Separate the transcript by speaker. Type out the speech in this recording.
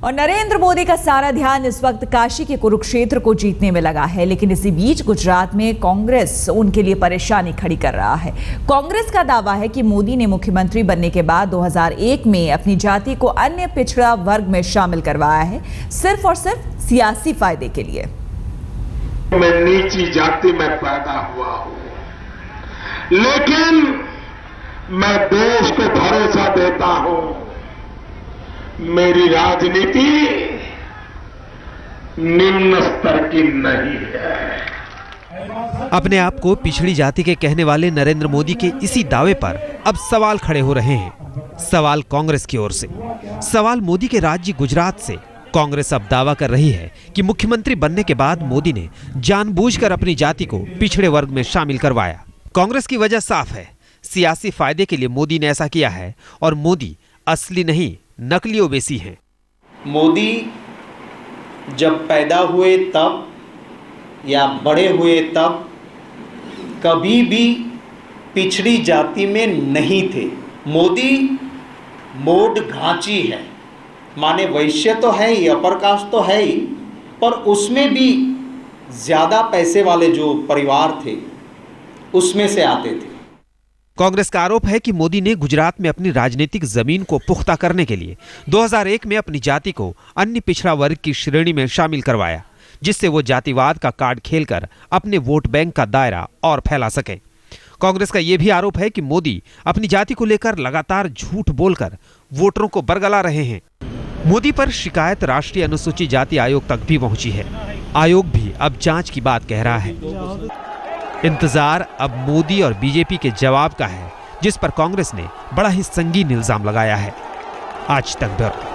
Speaker 1: और नरेंद्र मोदी का सारा ध्यान इस वक्त काशी के कुरुक्षेत्र को जीतने में लगा है, लेकिन इसी बीच गुजरात में कांग्रेस उनके लिए परेशानी खड़ी कर रहा है। कांग्रेस का दावा है कि मोदी ने मुख्यमंत्री बनने के बाद 2001 में अपनी जाति को अन्य पिछड़ा वर्ग में शामिल करवाया है, सिर्फ और सिर्फ सियासी फायदे के लिए।
Speaker 2: मैं नीची जाति में पैदा हुआ हूं, लेकिन मैं देश को भरोसा देता हूं, मेरी राजनीति निम्न स्तर की नहीं है।
Speaker 3: अपने आप को पिछड़ी जाति के कहने वाले नरेंद्र मोदी के इसी दावे पर अब सवाल खड़े हो रहे हैं। सवाल कांग्रेस की ओर से, सवाल मोदी के राज्य गुजरात से। कांग्रेस अब दावा कर रही है कि मुख्यमंत्री बनने के बाद मोदी ने जानबूझकर अपनी जाति को पिछड़े वर्ग में शामिल करवाया। कांग्रेस की वजह साफ है, सियासी फायदे के लिए मोदी ने ऐसा किया है और मोदी असली नहीं नकली ओवैसी हैं।
Speaker 4: मोदी जब पैदा हुए तब या बड़े हुए तब कभी भी पिछड़ी जाति में नहीं थे। मोदी मोड घांची है, माने वैश्य तो है ही, अपर कास्ट तो है ही, पर उसमें भी ज़्यादा पैसे वाले जो परिवार थे उसमें से आते थे।
Speaker 3: कांग्रेस का आरोप है कि मोदी ने गुजरात में अपनी राजनीतिक जमीन को पुख्ता करने के लिए 2001 में अपनी जाति को अन्य पिछड़ा वर्ग की श्रेणी में शामिल करवाया, जिससे वो जातिवाद का कार्ड खेलकर अपने वोट बैंक का दायरा और फैला सके। कांग्रेस का यह भी आरोप है कि मोदी अपनी जाति को लेकर लगातार झूठ बोलकर वोटरों को बरगला रहे हैं। मोदी पर शिकायत राष्ट्रीय अनुसूचित जाति आयोग तक भी पहुंची है। आयोग भी अब जांच की बात कह रहा है। इंतजार अब मोदी और बीजेपी के जवाब का है, जिस पर कांग्रेस ने बड़ा ही संगीन इल्जाम लगाया है। आज तक ब्यूरो।